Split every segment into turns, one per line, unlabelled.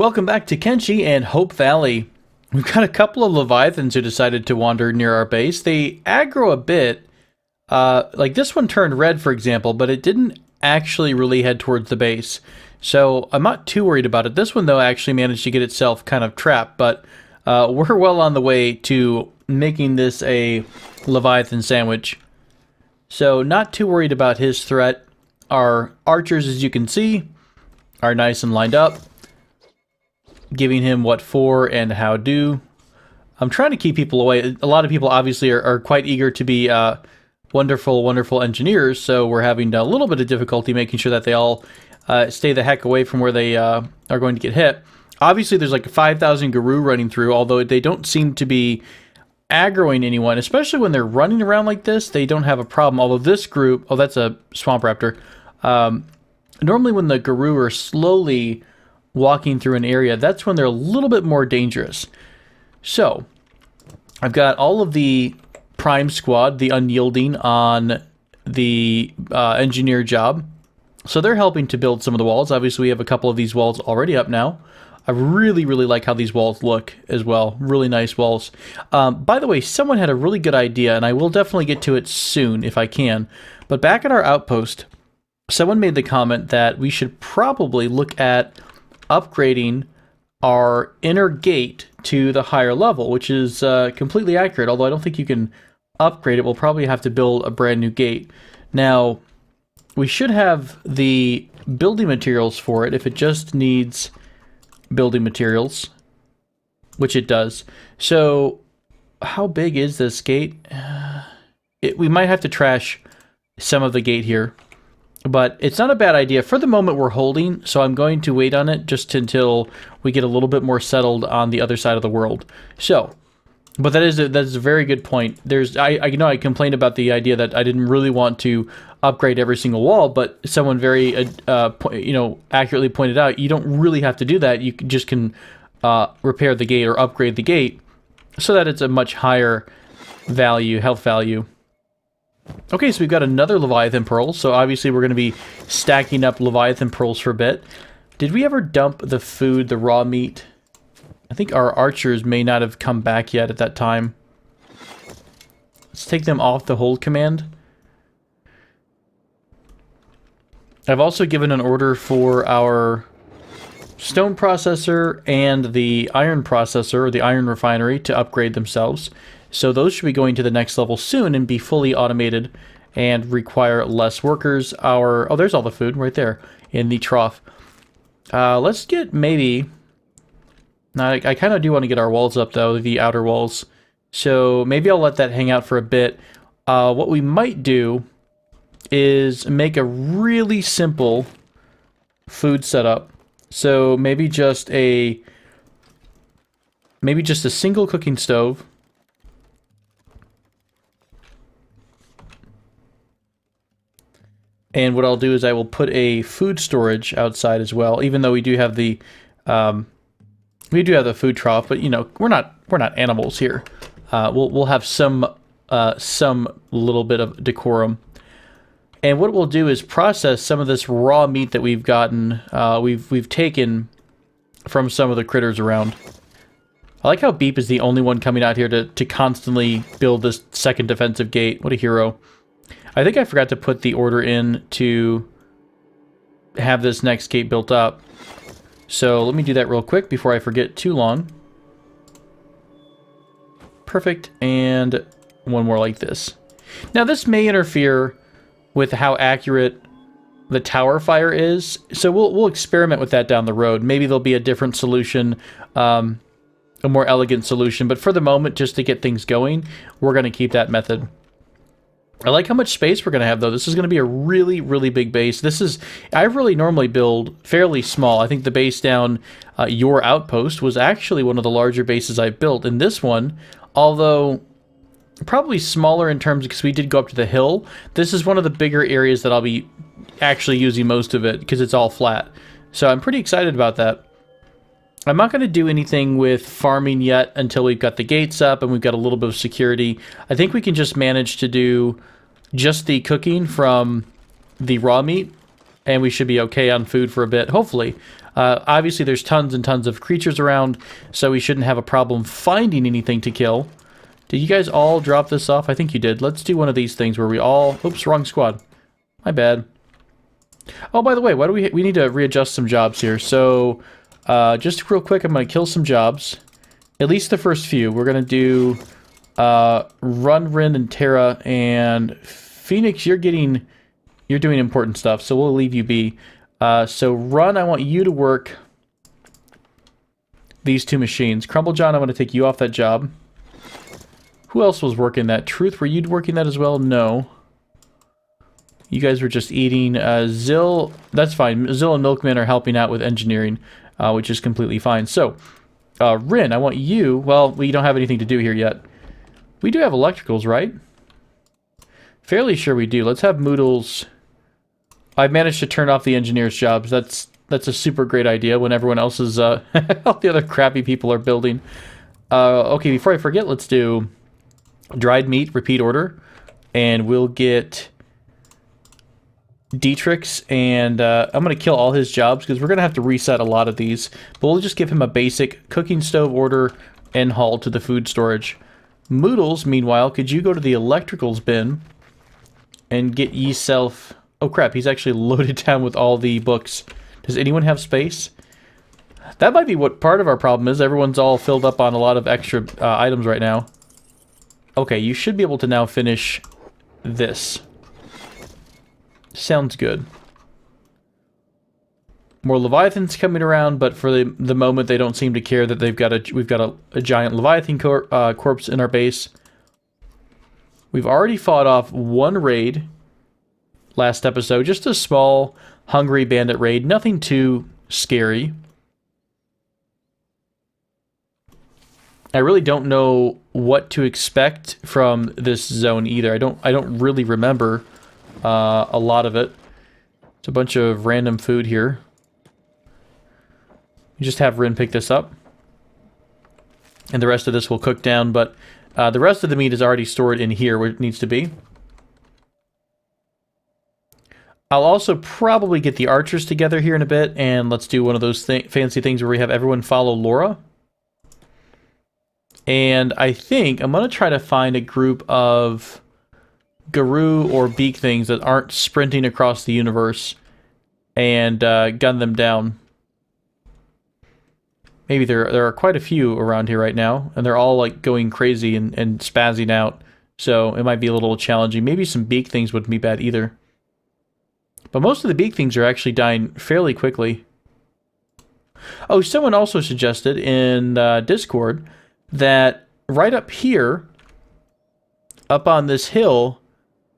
Welcome back to Kenshi and Hope Valley. We've got a couple of Leviathans who decided to wander near our base. They aggro a bit. Like this one turned red, for example, but it didn't actually really head towards the base. So I'm not too worried about it. This one, though, actually managed to get itself kind of trapped, but we're well on the way to making this a Leviathan sandwich. So not too worried about his threat. Our archers, as you can see, are nice and lined up, giving him what for and how do. I'm trying to keep people away. A lot of people obviously are quite eager to be wonderful engineers, so we're having a little bit of difficulty making sure that they all stay the heck away from where they are going to get hit. Obviously, there's like 5,000 Guru running through, although they don't seem to be aggroing anyone, especially when they're running around like this. They don't have a problem, although this group... Oh, that's a Swamp Raptor. Normally when the Guru are slowly walking through an area, that's when they're a little bit more dangerous. So, I've got all of the Prime Squad, the Unyielding, on the engineer job. So they're helping to build some of the walls. Obviously, we have a couple of these walls already up now. I really like how these walls look as well. Really nice walls. By the way, someone had a really good idea, and I will definitely get to it soon if I can. But back at our outpost, someone made the comment that we should probably look at upgrading our inner gate to the higher level, which is completely accurate, although I don't think you can upgrade it. We'll probably have to build a brand new gate. Now, we should have the building materials for it if it just needs building materials, which it does. So, how big is this gate? We might have to trash some of the gate here, but it's not a bad idea. For the moment, we're holding, so I'm going to wait on it just until we get a little bit more settled on the other side of the world. So, but that's a very good point. I know I complained about the idea that I didn't really want to upgrade every single wall, but someone very accurately pointed out you don't really have to do that. You just can repair the gate or upgrade the gate so that it's a much higher value, health value. Okay, so we've got another Leviathan Pearl, so obviously we're going to be stacking up Leviathan Pearls for a bit. Did we ever dump the food, the raw meat? I think our archers may not have come back yet at that time. Let's take them off the hold command. I've also given an order for our stone processor and the iron processor, or the iron refinery, to upgrade themselves. So those should be going to the next level soon and be fully automated and require less workers. Oh, there's all the food right there in the trough. Let's get maybe... Now, I kind of do want to get our walls up, though, the outer walls. So maybe I'll let that hang out for a bit. What we might do is make a really simple food setup. So maybe just a single cooking stove. And what I'll do is I will put a food storage outside as well, even though we do have the food trough, but you know, we're not animals here. We'll have some little bit of decorum. And what we'll do is process some of this raw meat that we've gotten, we've taken from some of the critters around. I like how Beep is the only one coming out here to constantly build this second defensive gate. What a hero. I think I forgot to put the order in to have this next gate built up. So let me do that real quick before I forget too long. Perfect. And one more like this. Now this may interfere with how accurate the tower fire is, so we'll experiment with that down the road. Maybe there'll be a different solution, a more elegant solution, but for the moment, just to get things going, we're going to keep that method. I like how much space we're going to have, though. This is going to be a really big base. I really normally build fairly small. I think the base down your outpost was actually one of the larger bases I've built. And this one, although probably smaller in terms because we did go up to the hill, this is one of the bigger areas that I'll be actually using most of it because it's all flat. So I'm pretty excited about that. I'm not going to do anything with farming yet until we've got the gates up and we've got a little bit of security. I think we can just manage to do just the cooking from the raw meat and we should be okay on food for a bit, hopefully. Obviously, there's tons and tons of creatures around, so we shouldn't have a problem finding anything to kill. Did you guys all drop this off? I think you did. Let's do one of these things where we all... Oops, wrong squad. My bad. Oh, by the way, why do we need to readjust some jobs here? So, just real quick, I'm going to kill some jobs. At least the first few. We're going to do Run, Rin, and Terra, and Phoenix, you're doing important stuff, so we'll leave you be. So Run, I want you to work these two machines. Crumblejohn, I want to take you off that job. Who else was working that? Truth, were you working that as well? No. You guys were just eating. Zill, that's fine. Zill and Milkman are helping out with engineering, which is completely fine. So, Rin, I want you... Well, we don't have anything to do here yet. We do have electricals, right? Fairly sure we do. Let's have Moodles... I've managed to turn off the engineers' jobs. That's a super great idea when everyone else is... all the other crappy people are building. Okay, before I forget, let's do... Dried meat, repeat order. And we'll get... Dietrich's, and I'm going to kill all his jobs because we're going to have to reset a lot of these. But we'll just give him a basic cooking stove order and haul to the food storage. Moodles, meanwhile, could you go to the electricals bin and get yourself... Oh crap, he's actually loaded down with all the books. Does anyone have space? That might be what part of our problem is. Everyone's all filled up on a lot of extra items right now. Okay, you should be able to now finish this. Sounds good. More Leviathans coming around, but for the moment they don't seem to care that we've got a giant Leviathan corpse in our base. We've already fought off one raid last episode, just a small hungry bandit raid, nothing too scary. I really don't know what to expect from this zone either. I don't really remember a lot of it. It's a bunch of random food here. You just have Rin pick this up. And the rest of this will cook down, but the rest of the meat is already stored in here where it needs to be. I'll also probably get the archers together here in a bit, and let's do one of those fancy things where we have everyone follow Laura. And I think I'm going to try to find a group of Garou or Beak things that aren't sprinting across the universe and gun them down. Maybe there are quite a few around here right now, and they're all like going crazy and spazzing out, so it might be a little challenging. Maybe some Beak things wouldn't be bad either. But most of the Beak things are actually dying fairly quickly. Oh, someone also suggested in Discord that right up here, up on this hill,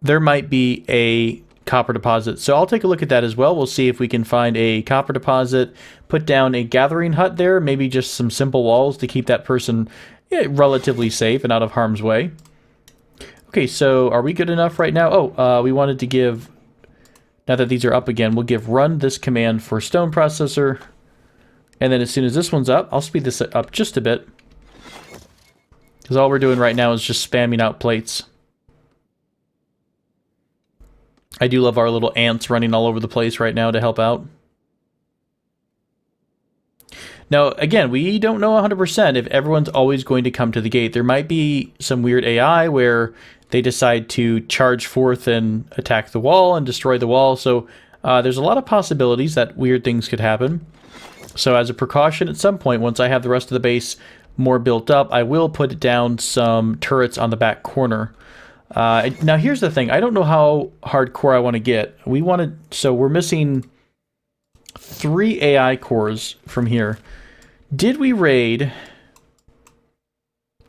there might be a copper deposit. So I'll take a look at that as well. We'll see if we can find a copper deposit, put down a gathering hut there, maybe just some simple walls to keep that person relatively safe and out of harm's way. Okay, so are we good enough right now? Oh, we wanted to give, now that these are up again, we'll give run this command for stone processor. And then as soon as this one's up, I'll speed this up just a bit. Because all we're doing right now is just spamming out plates. I do love our little ants running all over the place right now to help out. Now, again, we don't know 100% if everyone's always going to come to the gate. There might be some weird AI where they decide to charge forth and attack the wall and destroy the wall. So there's a lot of possibilities that weird things could happen. So as a precaution, at some point, once I have the rest of the base more built up, I will put down some turrets on the back corner. Now here's the thing. I don't know how hardcore I want to get. So we're missing 3 AI cores from here. Did we raid?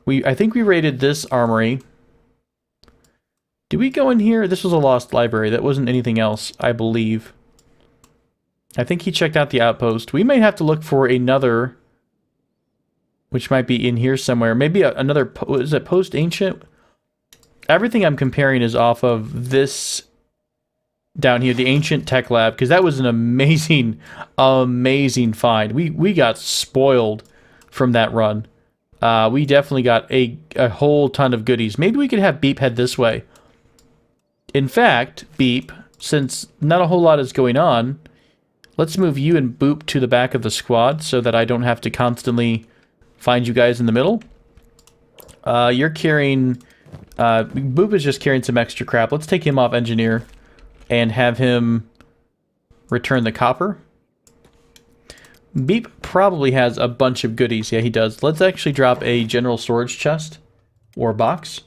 I think we raided this armory. Did we go in here? This was a lost library. That wasn't anything else, I believe. I think he checked out the outpost. We may have to look for another, which might be in here somewhere. Maybe another, is it post-ancient? Everything I'm comparing is off of this down here, the Ancient Tech Lab, because that was an amazing, amazing find. We got spoiled from that run. We definitely got a whole ton of goodies. Maybe we could have Beep head this way. In fact, Beep, since not a whole lot is going on, let's move you and Boop to the back of the squad so that I don't have to constantly find you guys in the middle. You're carrying... Boop is just carrying some extra crap. Let's take him off engineer and have him return the copper. Beep probably has a bunch of goodies. Yeah, he does. Let's actually drop a general storage chest or box.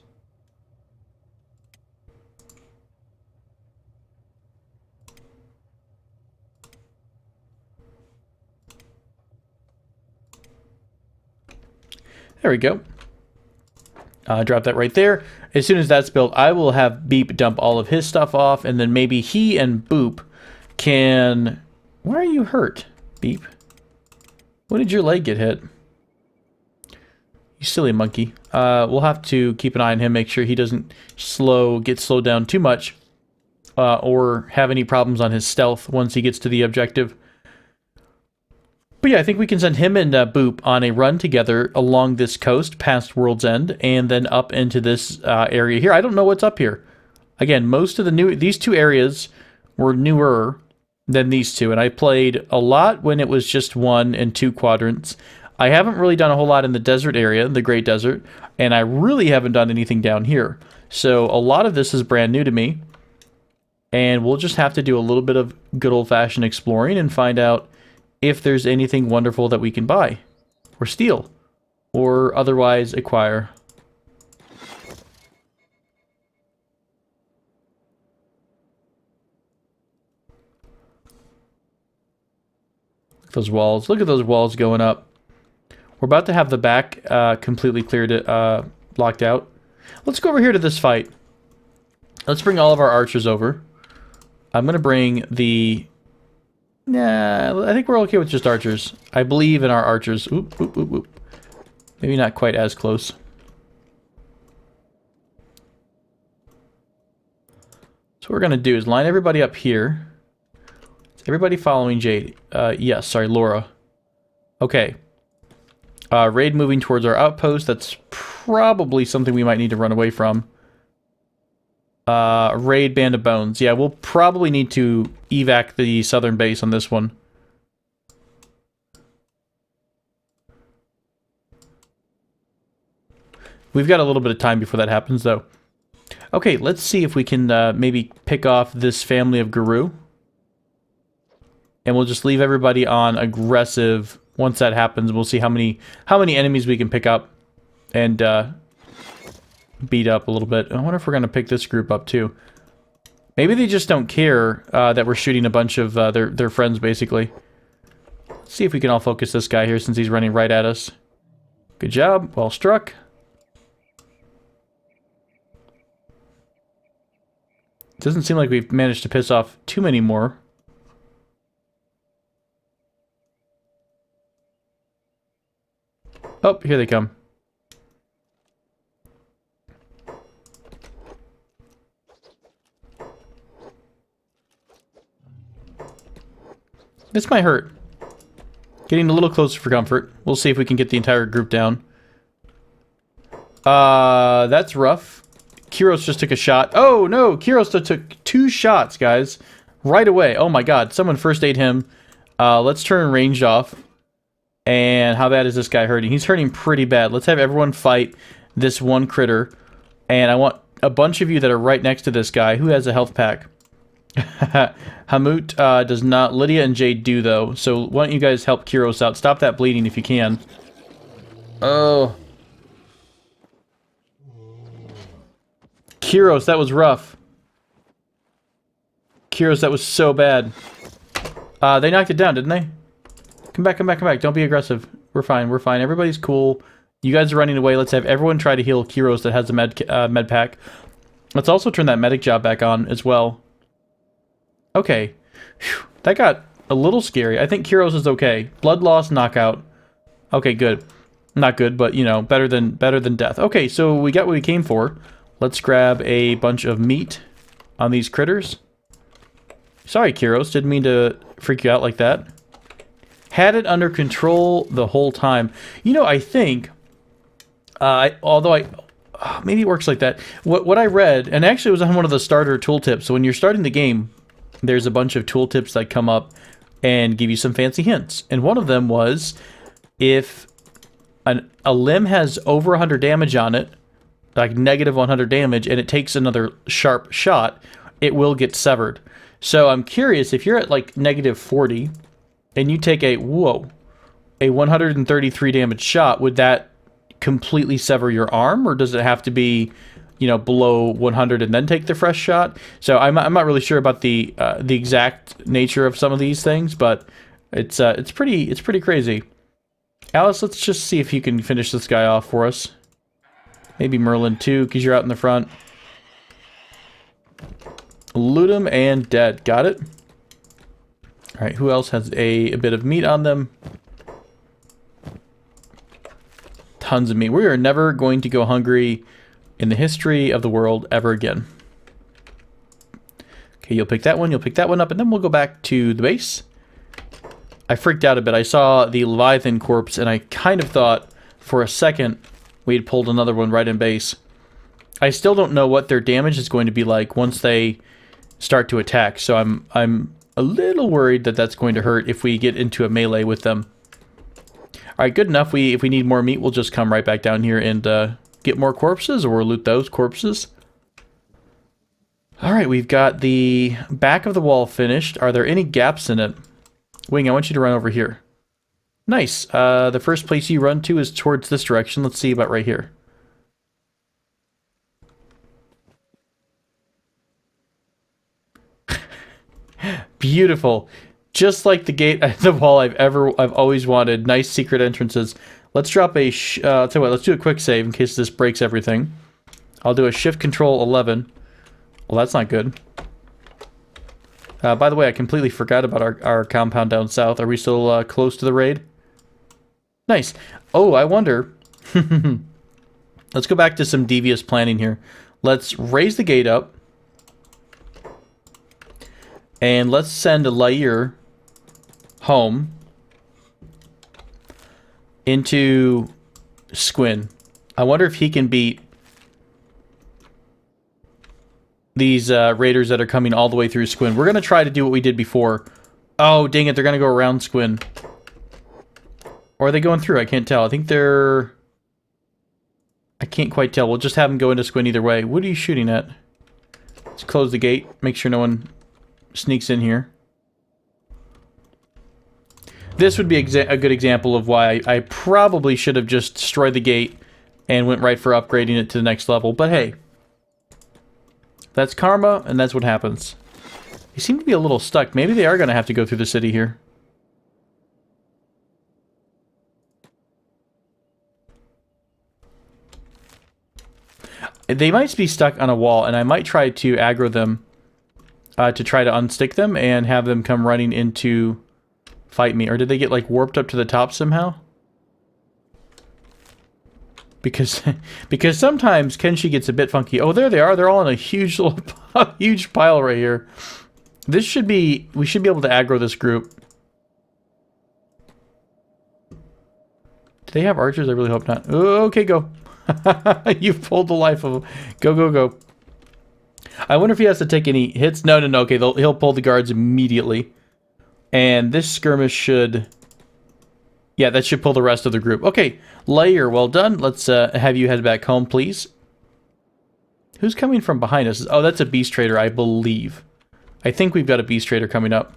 There we go. Drop that right there. As soon as that's built, I will have Beep dump all of his stuff off, and then maybe he and Boop can... Why are you hurt, Beep? When did your leg get hit? You silly monkey. We'll have to keep an eye on him, make sure he doesn't get slowed down too much, or have any problems on his stealth once he gets to the objective. But yeah, I think we can send him and Boop on a run together along this coast past World's End and then up into this area here. I don't know what's up here. Again, most of these two areas were newer than these two, and I played a lot when it was just 1 and 2 quadrants. I haven't really done a whole lot in the desert area, the Great Desert, and I really haven't done anything down here. So a lot of this is brand new to me, and we'll just have to do a little bit of good old-fashioned exploring and find out if there's anything wonderful that we can buy, or steal, or otherwise acquire. Look at those walls. Look at those walls going up. We're about to have the back completely cleared, locked out. Let's go over here to this fight. Let's bring all of our archers over. I'm going to bring the... Nah, I think we're okay with just archers. I believe in our archers. Oop, oop, oop, oop. Maybe not quite as close. So what we're going to do is line everybody up here. Is everybody following Jade? Yes, sorry, Laura. Okay. Raid moving towards our outpost. That's probably something we might need to run away from. Raid Band of Bones. Yeah, we'll probably need to evac the southern base on this one. We've got a little bit of time before that happens, though. Okay, let's see if we can maybe pick off this family of Guru. And we'll just leave everybody on aggressive. Once that happens, we'll see how many enemies we can pick up and beat up a little bit. I wonder if we're going to pick this group up too. Maybe they just don't care that we're shooting a bunch of their friends, basically. Let's see if we can all focus this guy here since he's running right at us. Good job. Well struck. Doesn't seem like we've managed to piss off too many more. Oh, here they come. This might hurt. Getting a little closer for comfort. We'll see if we can get the entire group down. That's rough. Kiros just took a shot. Oh, no! Kiros took 2 shots, guys. Right away. Oh my god. Someone first aid him. Let's turn ranged off. And how bad is this guy hurting? He's hurting pretty bad. Let's have everyone fight this one critter. And I want a bunch of you that are right next to this guy. Who has a health pack? Hamut does not. Lydia and Jade do, though. So why don't you guys help Kiros out? Stop that bleeding if you can. Oh. Kiros, that was rough. Kiros, that was so bad. They knocked it down, didn't they? Come back, come back, come back. Don't be aggressive. We're fine, we're fine. Everybody's cool. You guys are running away. Let's have everyone try to heal Kiros that has a med pack. Let's also turn that medic job back on as well. Okay. Whew. That got a little scary. I think Kiros is okay. Blood loss, knockout. Okay, good. Not good, but, you know, better than death. Okay, so we got what we came for. Let's grab a bunch of meat on these critters. Sorry, Kiros. Didn't mean to freak you out like that. Had it under control the whole time. You know, I think, maybe it works like that. What I read, and actually it was on one of the starter tooltips, so when you're starting the game, there's a bunch of tooltips that come up and give you some fancy hints. And one of them was if a limb has over 100 damage on it, like negative 100 damage, and it takes another sharp shot, it will get severed. So I'm curious, if you're at like negative 40 and you take a 133 damage shot, would that completely sever your arm, or does it have to be, you know, below 100 and then take the fresh shot? So I'm not really sure about the exact nature of some of these things, but it's pretty crazy. Alice, let's just see if you can finish this guy off for us. Maybe Merlin too, because you're out in the front. Loot him and dead. Got it. All right, who else has a bit of meat on them? Tons of meat. We are never going to go hungry in the history of the world ever again. Okay, you'll pick that one up, and then we'll go back to the base. I freaked out a bit. I saw the Leviathan corpse, and I kind of thought for a second we had pulled another one right in base. I still don't know what their damage is going to be like once they start to attack, so I'm a little worried that that's going to hurt if we get into a melee with them. All right, good enough. If we need more meat, we'll just come right back down here and get more corpses, or loot those corpses. All right, we've got the back of the wall finished. Are there any gaps in it? Wing, I want you to run over here. Nice. The first place you run to is towards this direction. Let's see about right here. Beautiful. Just like the gate at the wall I've always wanted. Nice secret entrances. Let's drop a tell you what, let's do a quick save in case this breaks everything. I'll do a shift control 11. Well, that's not good. By the way, I completely forgot about our compound down south. Are we still close to the raid? Nice. Oh, I wonder. Let's go back to some devious planning here. Let's raise the gate up. And let's send a Lair home into Squin. I wonder if he can beat these raiders that are coming all the way through Squin. We're going to try to do what we did before. Oh, dang it. They're going to go around Squin. Or are they going through? I can't tell. I think they're... I can't quite tell. We'll just have them go into Squin either way. What are you shooting at? Let's close the gate. Make sure no one sneaks in here. This would be a good example of why I probably should have just destroyed the gate and went right for upgrading it to the next level. But hey, that's karma, and that's what happens. They seem to be a little stuck. Maybe they are going to have to go through the city here. They might be stuck on a wall, and I might try to aggro them to try to unstick them and have them come running into fight me. Or did they get, like, warped up to the top somehow? Because sometimes Kenshi gets a bit funky. Oh, there they are. They're all in a huge little huge pile right here. We should be able to aggro this group. Do they have archers? I really hope not. Oh, okay, go. You've pulled the life of them. Go, go, go. I wonder if he has to take any hits. No, no, no. Okay, he'll pull the guards immediately. And this skirmish should... Yeah, that should pull the rest of the group. Okay, Lair, well done. Let's have you head back home, please. Who's coming from behind us? Oh, that's a beast trader, I believe. I think we've got a beast trader coming up.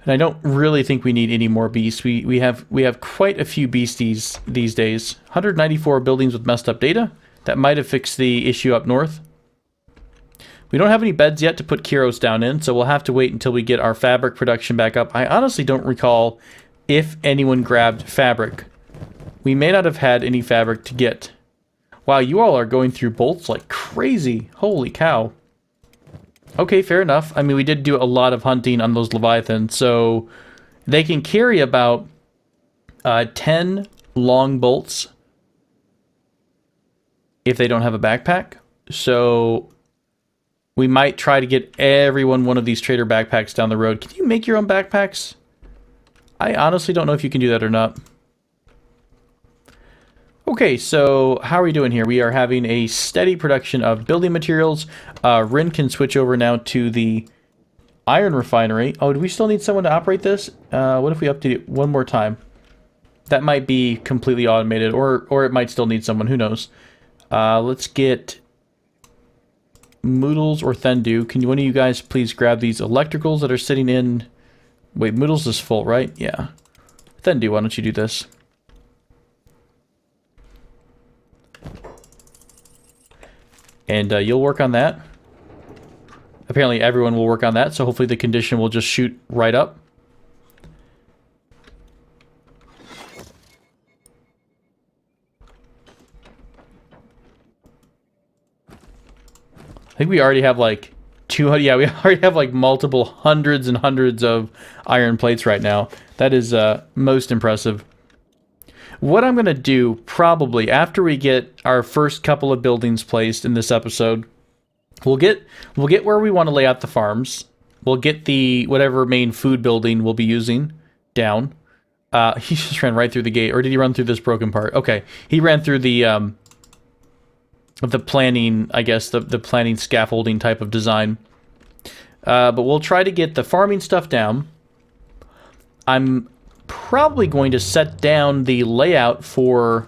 And I don't really think we need any more beasts. We have quite a few beasties these days. 194 buildings with messed up data. That might have fixed the issue up north. We don't have any beds yet to put Kiros down in, so we'll have to wait until we get our fabric production back up. I honestly don't recall if anyone grabbed fabric. We may not have had any fabric to get. Wow, you all are going through bolts like crazy. Holy cow. Okay, fair enough. I mean, we did do a lot of hunting on those Leviathans, so they can carry about 10 long bolts if they don't have a backpack. So we might try to get everyone one of these trader backpacks down the road. Can you make your own backpacks? I honestly don't know if you can do that or not. Okay, so how are we doing here? We are having a steady production of building materials. Rin can switch over now to the iron refinery. Oh, do we still need someone to operate this? What if we update it one more time? That might be completely automated, or it might still need someone. Who knows? Let's get Moodles or Thendu. Can one of you guys please grab these electricals that are sitting in... Wait, Moodles is full, right? Yeah. Thendu, why don't you do this? And you'll work on that. Apparently everyone will work on that, so hopefully the condition will just shoot right up. I think we already have like 200, yeah, we already have like multiple hundreds and hundreds of iron plates right now. That is most impressive. What I'm going to do, probably, after we get our first couple of buildings placed in this episode, we'll get where we want to lay out the farms. We'll get the whatever main food building we'll be using down. He just ran right through the gate, or did he run through this broken part? Okay, he ran through the planning, I guess, the planning scaffolding type of design. But we'll try to get the farming stuff down. I'm probably going to set down the layout for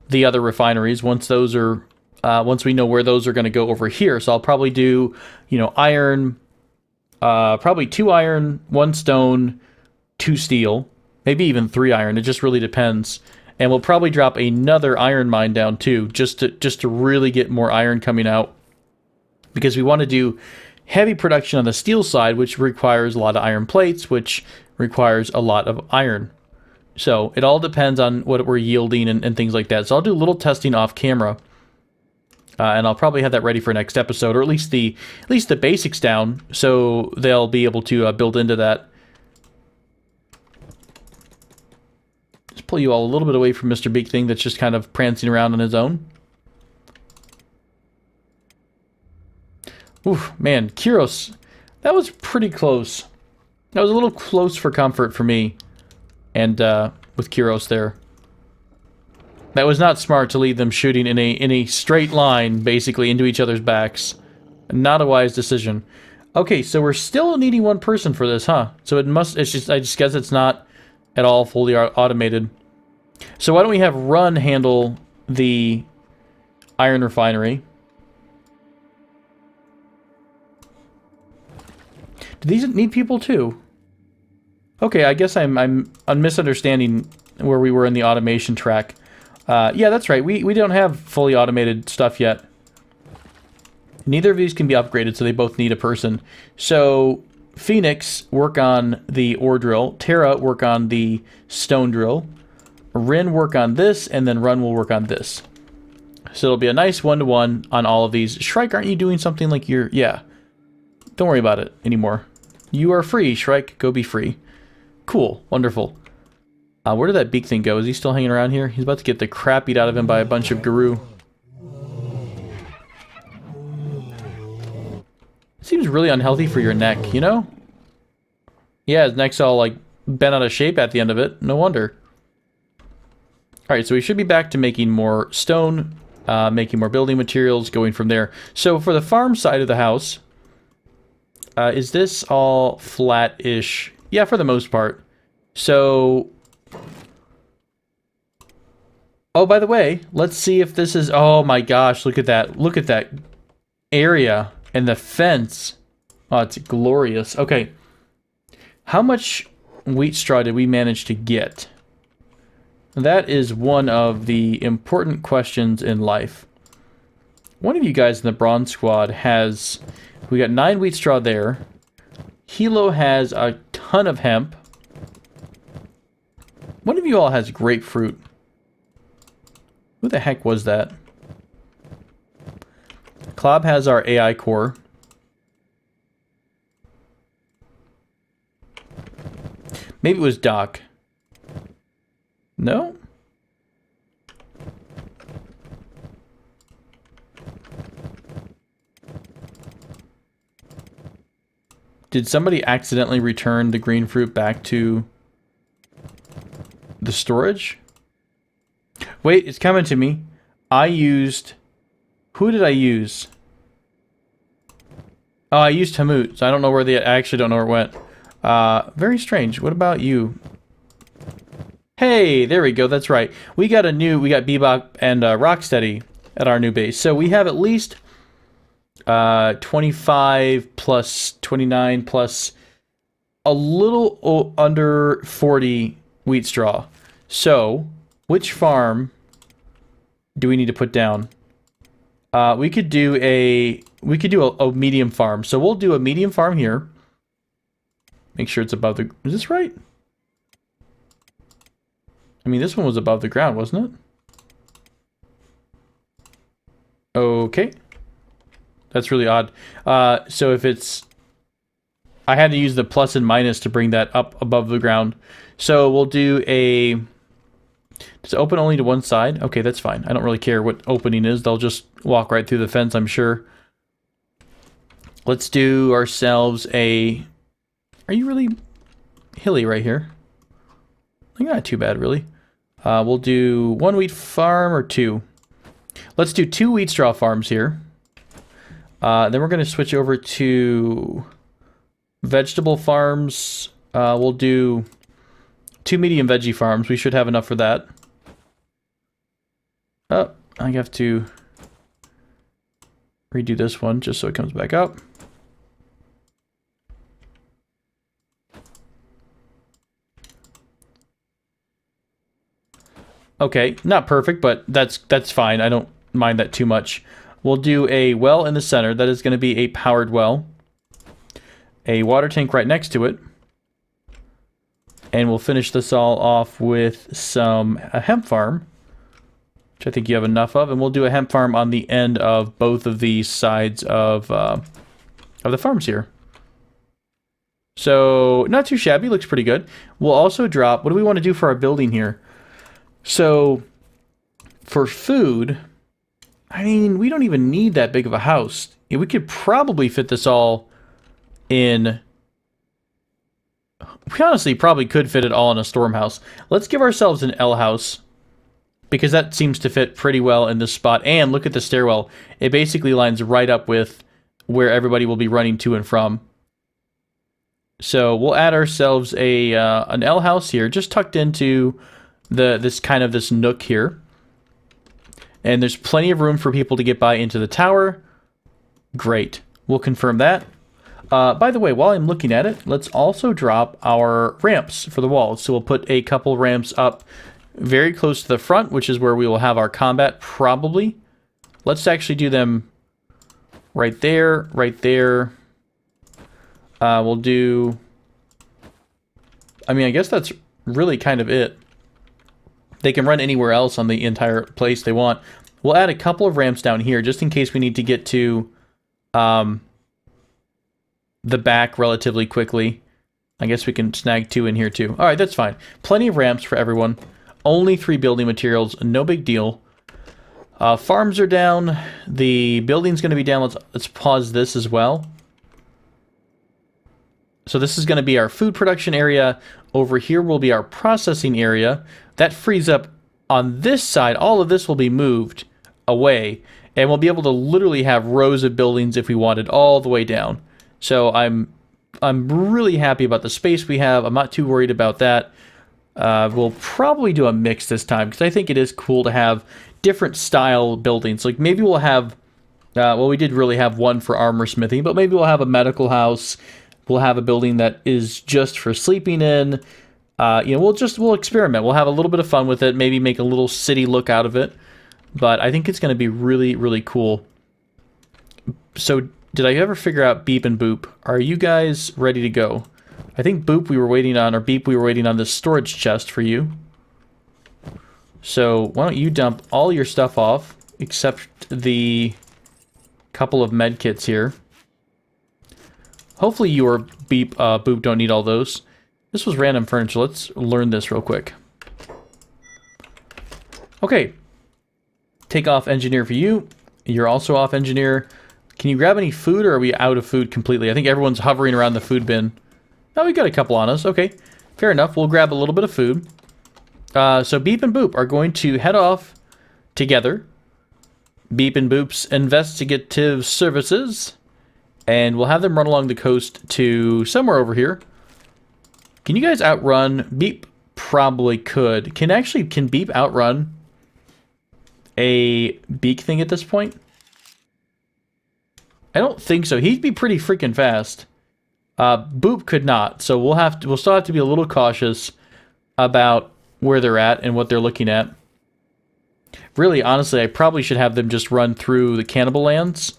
the other refineries once those are once we know where those are going to go over here. So I'll probably do, you know, iron, probably 2 iron, 1 stone, 2 steel, maybe even 3 iron. It just really depends. And we'll probably drop another iron mine down too, just to really get more iron coming out, because we want to do heavy production on the steel side, which requires a lot of iron plates, which requires a lot of iron. So it all depends on what we're yielding and things like that. So I'll do a little testing off camera, and I'll probably have that ready for next episode, or at least the basics down, so they'll be able to build into that. Just pull you all a little bit away from Mr. Big Thing that's just kind of prancing around on his own. Oof, man, Kyros, that was pretty close. That was a little close for comfort for me, and with Kyros there. That was not smart to leave them shooting in a straight line, basically, into each other's backs. Not a wise decision. Okay, so we're still needing 1 person for this, huh? So I just guess it's not at all fully automated. So why don't we have Run handle the iron refinery? Do these need people too? Okay, I guess I'm misunderstanding where we were in the automation track. Yeah, that's right. We don't have fully automated stuff yet. Neither of these can be upgraded, so they both need a person. So Phoenix, work on the ore drill. Terra, work on the stone drill. Rin, work on this, and then Run will work on this. So it'll be a nice 1-to-1 on all of these. Shrike, aren't you doing something like you're... Yeah. Don't worry about it anymore. You are free, Shrike. Go be free. Cool. Wonderful. Where did that Beak Thing go? Is he still hanging around here? He's about to get the crap beat out of him by a bunch of Guru. Seems really unhealthy for your neck, you know? Yeah, his neck's all, like, bent out of shape at the end of it. No wonder. Alright, so we should be back to making more stone, making more building materials, going from there. So for the farm side of the house... is this all flat-ish? Yeah, for the most part. So... Oh, by the way, let's see if this is... Oh my gosh, look at that. Look at that area and the fence. Oh, it's glorious. Okay. How much wheat straw did we manage to get? That is one of the important questions in life. One of you guys in the bronze squad has... We got 9 wheat straw there. Hilo has a ton of hemp. One of you all has grapefruit. Who the heck was that? Klob has our AI core. Maybe it was Doc. No? Did somebody accidentally return the green fruit back to the storage? Wait, it's coming to me. I used... Who did I use? Oh, I used Hamut, so I don't know where I actually don't know where it went. Very strange. What about you? Hey, there we go. That's right. We got Bebop and Rocksteady at our new base. So we have at least 25 plus 29 plus a little under 40 wheat straw. So, which farm do we need to put down? We could do a medium farm. So we'll do a medium farm here. Make sure it's above the... Is this right? I mean, this one was above the ground, wasn't it? Okay. That's really odd. So if it's... I had to use the plus and minus to bring that up above the ground. So we'll do a... Does it open only to one side? Okay, that's fine. I don't really care what opening is. They'll just walk right through the fence, I'm sure. Let's do ourselves a... Are you really hilly right here? Not too bad, really. We'll do 1 wheat farm or 2. Let's do 2 wheat straw farms here. Then we're going to switch over to vegetable farms. We'll do 2 medium veggie farms. We should have enough for that. Oh, I have to redo this one just so it comes back up. Okay, not perfect, but that's fine. I don't mind that too much. We'll do a well in the center. That is going to be a powered well. A water tank right next to it. And we'll finish this all off with a hemp farm, which I think you have enough of. And we'll do a hemp farm on the end of both of these sides of the farms here. So, not too shabby. Looks pretty good. We'll also drop... What do we want to do for our building here? So, for food, I mean, we don't even need that big of a house. We could probably fit this all in... We honestly probably could fit it all in a storm house. Let's give ourselves an L house, because that seems to fit pretty well in this spot. And look at the stairwell. It basically lines right up with where everybody will be running to and from. So we'll add ourselves an L house here, just tucked into this nook here. And there's plenty of room for people to get by into the tower. Great. We'll confirm that. By the way, while I'm looking at it, let's also drop our ramps for the walls. So we'll put a couple ramps up very close to the front, which is where we will have our combat, probably. Let's actually do them right there, right there. We'll do... I mean, I guess that's really kind of it. They can run anywhere else on the entire place they want. We'll add a couple of ramps down here, just in case we need to get to... the back relatively quickly. I guess we can snag 2 in here too. All right, that's fine. Plenty of ramps for everyone. Only 3 building materials, no big deal. Farms are down. The building's going to be down. Let's pause this as well. So this is going to be our food production area. Over here will be our processing area. That frees up on this side. All of this will be moved away, and we'll be able to literally have rows of buildings if we wanted all the way down. So I'm really happy about the space we have. I'm not too worried about that. We'll probably do a mix this time, because I think it is cool to have different style buildings. Like maybe we'll have, well, we did really have one for armor smithing, but maybe we'll have a medical house. We'll have a building that is just for sleeping in. We'll experiment. We'll have a little bit of fun with it. Maybe make a little city look out of it. But I think it's going to be really, really cool. So, did I ever figure out Beep and Boop? Are you guys ready to go? I think Boop we were waiting on, or Beep we were waiting on this storage chest for you. So, why don't you dump all your stuff off, except the couple of med kits here. Hopefully you or Boop don't need all those. This was random furniture. Let's learn this real quick. Okay. Take off engineer for you. You're also off engineer. Can you grab any food, or are we out of food completely? I think everyone's hovering around the food bin. Oh, we got a couple on us. Okay. Fair enough. We'll grab a little bit of food. So Beep and Boop are going to head off together. Beep and Boop's investigative services. And we'll have them run along the coast to somewhere over here. Can you guys outrun? Beep probably could. Can Beep outrun a beak thing at this point? I don't think so. He'd be pretty freaking fast. Boop could not. So we'll still have to be a little cautious about where they're at and what they're looking at. Really, honestly, I probably should have them just run through the cannibal lands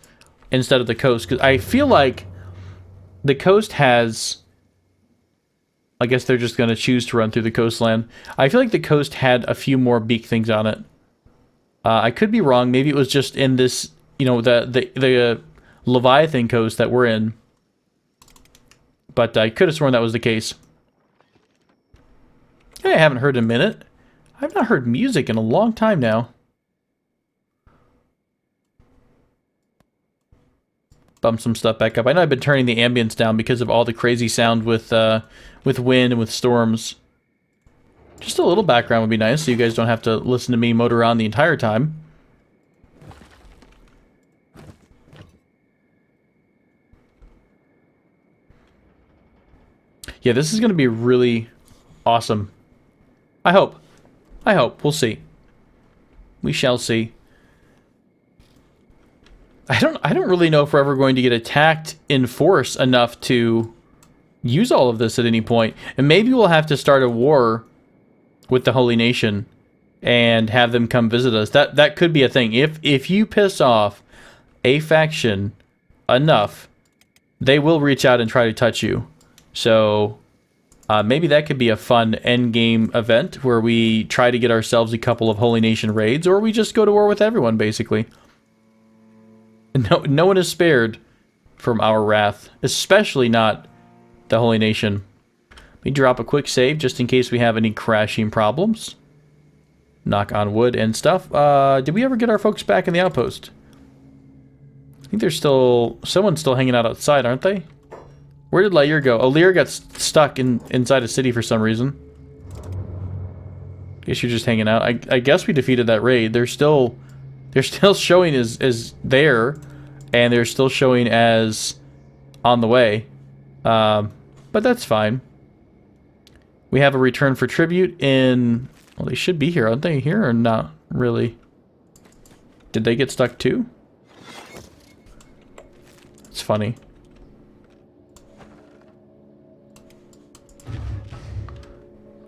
instead of the coast, because I feel like the coast has... I guess they're just going to choose to run through the coastland. I feel like the coast had a few more beak things on it. I could be wrong. Maybe it was just in this, you know, the Leviathan coast that we're in. But I could have sworn that was the case. Hey, I haven't heard in a minute. I've not heard music in a long time now. Bump some stuff back up. I know I've been turning the ambience down because of all the crazy sound with wind and with storms. Just a little background would be nice, so you guys don't have to listen to me motor around the entire time. Yeah, this is going to be really awesome. I hope. We'll see. We shall see. I don't really know if we're ever going to get attacked in force enough to use all of this at any point. And maybe we'll have to start a war with the Holy Nation and have them come visit us. That could be a thing. If you piss off a faction enough, they will reach out and try to touch you. So maybe that could be a fun endgame event where we try to get ourselves a couple of Holy Nation raids, or we just go to war with everyone, basically. No one is spared from our wrath, especially not the Holy Nation. Let me drop a quick save just in case we have any crashing problems. Knock on wood and stuff. Did we ever get our folks back in the outpost? I think there's still... someone's still hanging out outside, aren't they? Where did Lair go? Oh, Lair got stuck inside a city for some reason. Guess you're just hanging out. I guess we defeated that raid. They're still showing as there, and they're still showing as on the way. But that's fine. We have a return for tribute in... well, they should be here. Aren't they here or not really? Did they get stuck too? It's funny.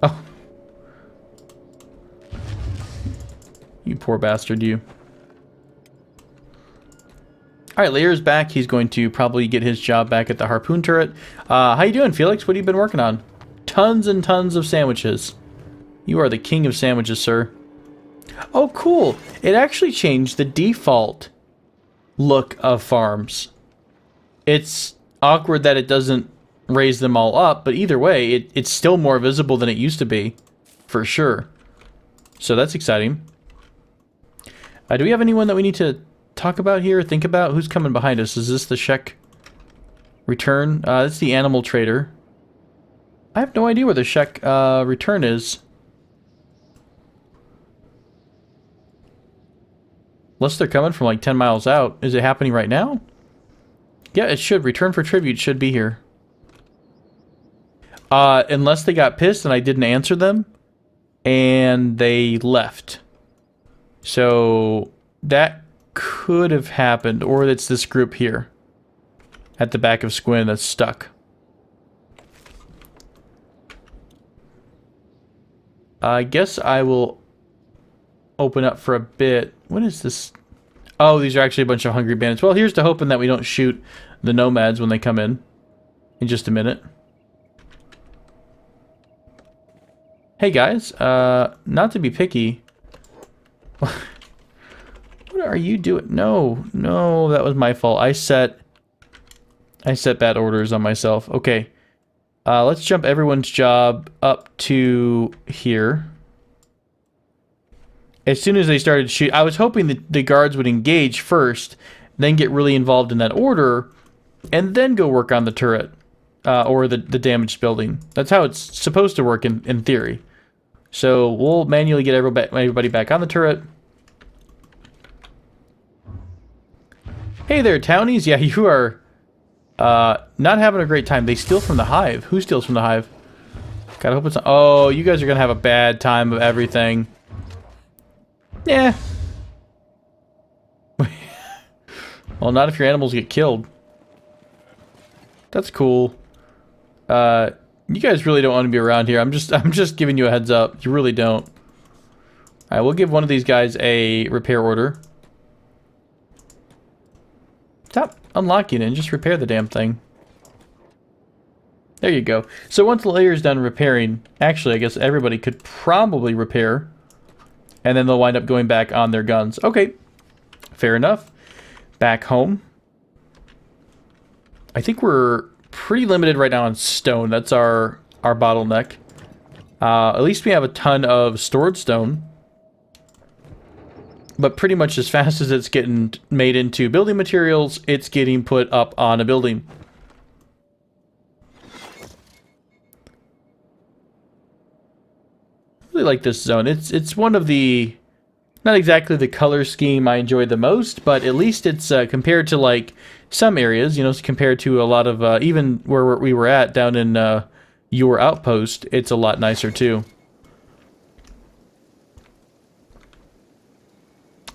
Oh. You poor bastard, you. Alright, Lair's back. He's going to probably get his job back at the harpoon turret. How you doing, Felix? What have you been working on? Tons and tons of sandwiches. You are the king of sandwiches, sir. Oh, cool. It actually changed the default look of farms. It's awkward that it doesn't raise them all up, but either way, it's still more visible than it used to be, for sure. So that's exciting. Do we have anyone that we need to talk about here, think about? Who's coming behind us? Is this the Shek return? It's the animal trader. I have no idea where the Shek return is. Unless they're coming from like 10 miles out. Is it happening right now? Yeah, it should. Return for tribute should be here. Unless they got pissed and I didn't answer them. And they left. So that could have happened. Or it's this group here. At the back of Squin that's stuck. I guess I will open up for a bit. What is this? Oh, these are actually a bunch of hungry bandits. Well, here's to hoping that we don't shoot the nomads when they come in just a minute. Hey guys, not to be picky. What are you doing? No, that was my fault. I set bad orders on myself. Okay. Let's jump everyone's job up to here. As soon as they started shooting, I was hoping that the guards would engage first, then get really involved in that order, and then go work on the turret, or the damaged building. That's how it's supposed to work in theory. So we'll manually get everybody back on the turret, Hey there, townies. Yeah, you are not having a great time. They steal from the hive. Who steals from the hive? Gotta hope it's not. Oh, you guys are gonna have a bad time of everything. Yeah. Well, not if your animals get killed. That's cool. You guys really don't want to be around here. I'm just giving you a heads up. You really don't. Alright, we'll give one of these guys a repair order. Stop unlocking it and just repair the damn thing. There you go. So once the layer's done repairing, actually, I guess everybody could probably repair. And then they'll wind up going back on their guns. Okay. Fair enough. Back home. I think we're pretty limited right now on stone. That's our bottleneck. At least we have a ton of stored stone. But pretty much as fast as it's getting made into building materials, it's getting put up on a building. Really like this zone. It's one of the, not exactly the color scheme I enjoy the most, but at least it's compared to like some areas, you know, compared to a lot of even where we were at down in your outpost, it's a lot nicer too.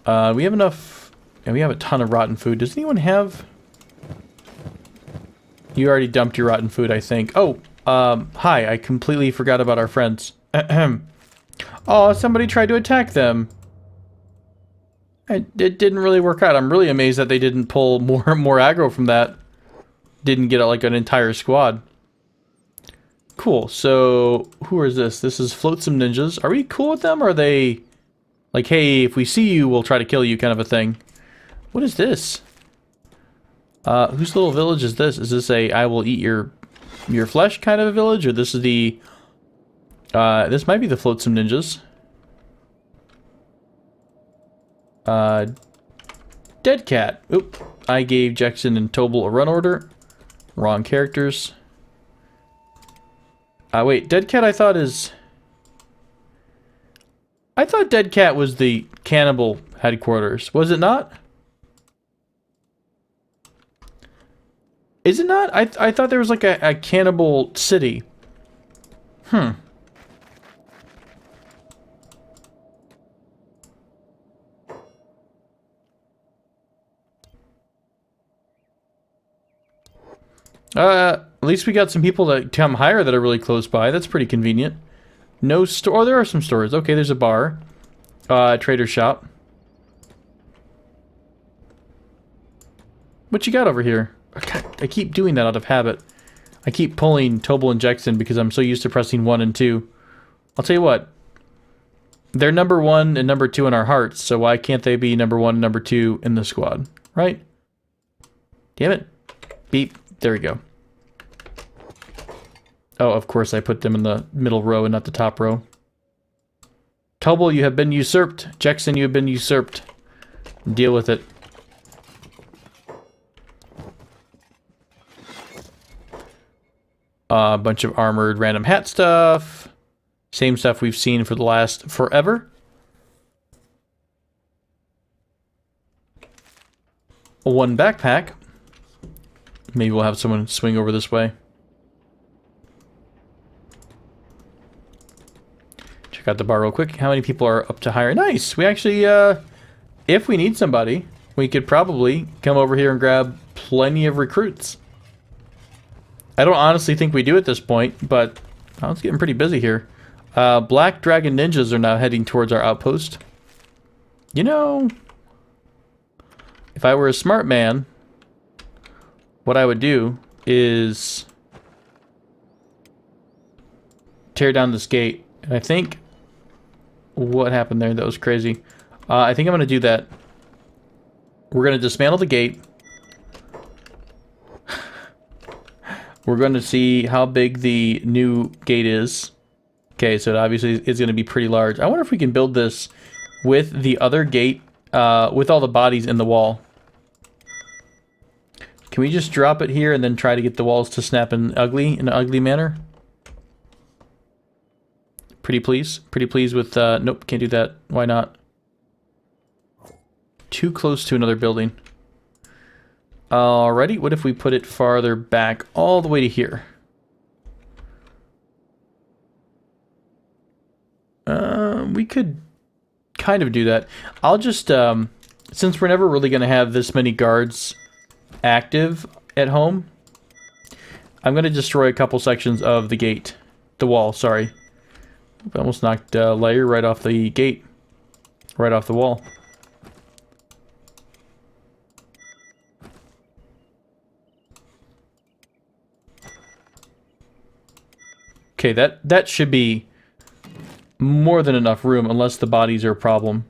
We have enough, and we have a ton of rotten food. Does anyone have? You already dumped your rotten food, I think. Oh, hi. I completely forgot about our friends. Oh, somebody tried to attack them. It didn't really work out. I'm really amazed that they didn't pull more aggro from that. Didn't get like an entire squad. Cool. So who is this? This is Floatsome Ninjas. Are we cool with them? Or are they like, hey, if we see you, we'll try to kill you kind of a thing? What is this? Whose little village is this? Is this a I will eat your flesh kind of a village? Or this is the this might be the Floatsome Ninjas. Dead Cat. Oop. I gave Jackson and Tobel a run order. Wrong characters. Wait, Dead Cat I thought is... I thought Dead Cat was the cannibal headquarters. Was it not? Is it not? I thought there was like a cannibal city. At least we got some people that come higher that are really close by. That's pretty convenient. No store. Oh, there are some stores. Okay, there's a bar. Trader shop. What you got over here? I keep doing that out of habit. I keep pulling Tobel and Jackson because I'm so used to pressing 1 and 2. I'll tell you what. They're number 1 and number 2 in our hearts, so why can't they be number 1 and number 2 in the squad? Right? Damn it. Beep. There we go. Oh, of course I put them in the middle row and not the top row. Tobel, you have been usurped. Jackson, you have been usurped. Deal with it. A bunch of armored random hat stuff. Same stuff we've seen for the last forever. One backpack. Maybe we'll have someone swing over this way. Check out the bar real quick. How many people are up to hire? Nice! We actually, if we need somebody, we could probably come over here and grab plenty of recruits. I don't honestly think we do at this point, but oh, it's getting pretty busy here. Black Dragon Ninjas are now heading towards our outpost. You know, if I were a smart man, what I would do is tear down this gate. And I think what happened there, that was crazy. I think I'm going to do that. We're going to dismantle the gate. We're going to see how big the new gate is. Okay, so it obviously is going to be pretty large. I wonder if we can build this with the other gate, with all the bodies in the wall. Can we just drop it here and then try to get the walls to snap in an ugly manner? Pretty please? Pretty pleased with, nope, can't do that. Why not? Too close to another building. Alrighty, what if we put it farther back all the way to here? We could kind of do that. I'll just, since we're never really going to have this many guards active at home, I'm going to destroy a couple sections of the gate. The wall, sorry. I almost knocked a layer right off the gate. Right off the wall. Okay, that should be more than enough room, unless the bodies are a problem.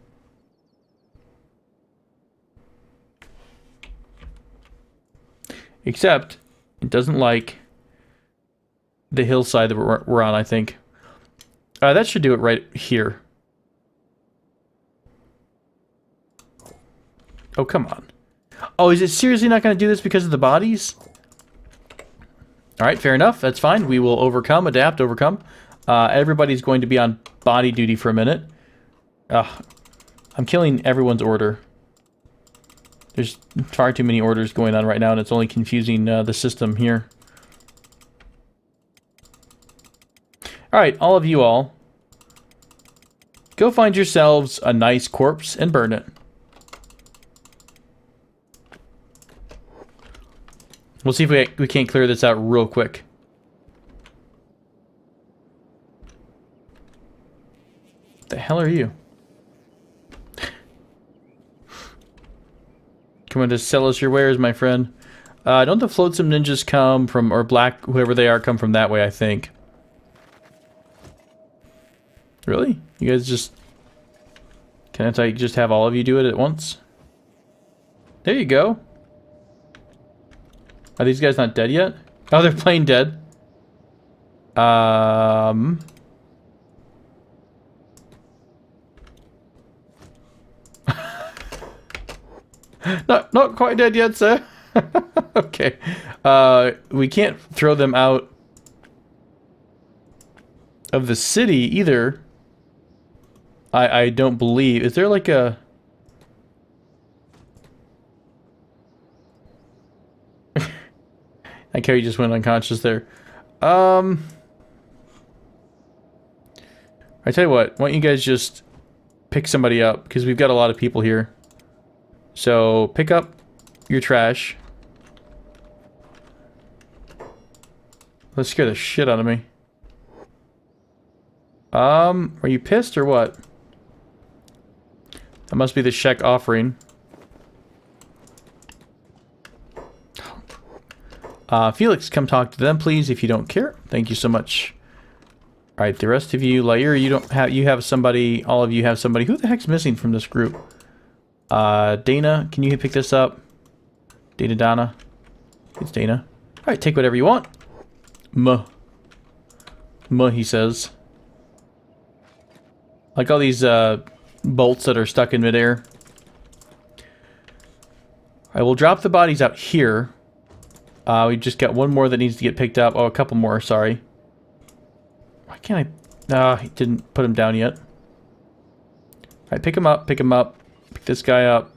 Except, it doesn't like the hillside that we're on, I think. That should do it right here. Oh, come on. Oh, is it seriously not going to do this because of the bodies? Alright, fair enough. That's fine. We will overcome, adapt, overcome. Everybody's going to be on body duty for a minute. I'm killing everyone's order. There's far too many orders going on right now, and it's only confusing the system here. Alright, all of you all. Go find yourselves a nice corpse and burn it. We'll see if we can't clear this out real quick. What the hell are you? Come on to sell us your wares, my friend. Don't the flotsam ninjas come from, or black, whoever they are, come from that way, I think. Really? You guys just... Can't I just have all of you do it at once? There you go. Are these guys not dead yet? Oh, they're plain dead. Not quite dead yet, sir. Okay. We can't throw them out of the city either. I don't believe. Is there like a... I care you just went unconscious there. I tell you what, why don't you guys just pick somebody up, because we've got a lot of people here. So, pick up your trash. Let's scare the shit out of me. Are you pissed or what? That must be the Shek offering. Felix, come talk to them, please, if you don't care. Thank you so much. Alright, the rest of you, Lair, you have somebody, all of you have somebody. Who the heck's missing from this group? Dana, can you pick this up? Dana. It's Dana. Alright, take whatever you want. Muh, he says. Like all these, bolts that are stuck in midair. I will drop the bodies out here. We just got one more that needs to get picked up. Oh, a couple more, sorry. Why can't I... he didn't put him down yet. Alright, pick him up, pick this guy up.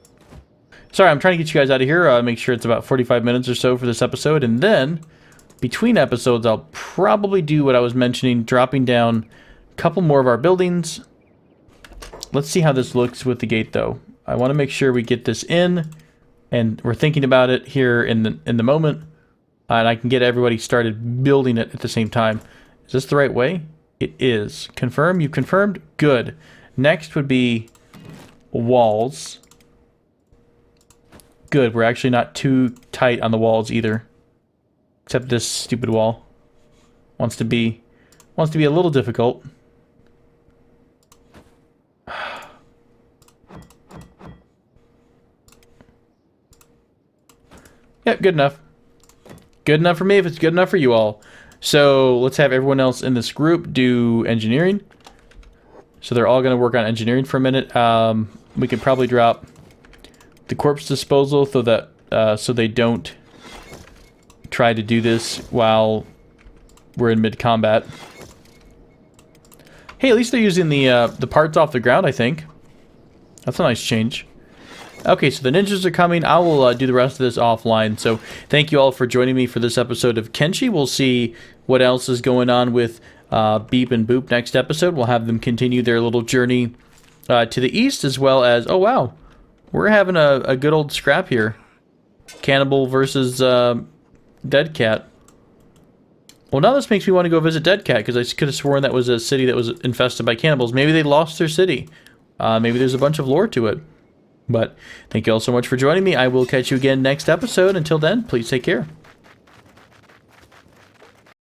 Sorry, I'm trying to get you guys out of here. Make sure it's about 45 minutes or so for this episode. And then, between episodes, I'll probably do what I was mentioning, dropping down a couple more of our buildings. Let's see how this looks with the gate, though. I want to make sure we get this in, and we're thinking about it here in the moment. And I can get everybody started building it at the same time. Is this the right way? It is. Confirm. You confirmed? Good. Next would be walls. Good. We're actually not too tight on the walls either. Except this stupid wall wants to be a little difficult. Yep, good enough. Good enough for me if it's good enough for you all. So let's have everyone else in this group do engineering. So they're all going to work on engineering for a minute. We could probably drop the corpse disposal so that so they don't try to do this while we're in mid-combat. Hey, at least they're using the parts off the ground, I think. That's a nice change. Okay, so the ninjas are coming. I will do the rest of this offline. So thank you all for joining me for this episode of Kenshi. We'll see what else is going on with Beep and Boop next episode. We'll have them continue their little journey to the east, as well as... Oh, wow. We're having a good old scrap here. Cannibal versus Dead Cat. Well, now this makes me want to go visit Dead Cat, because I could have sworn that was a city that was infested by cannibals. Maybe they lost their city. Maybe there's a bunch of lore to it. But thank you all so much for joining me. I will catch you again next episode. Until then, please take care.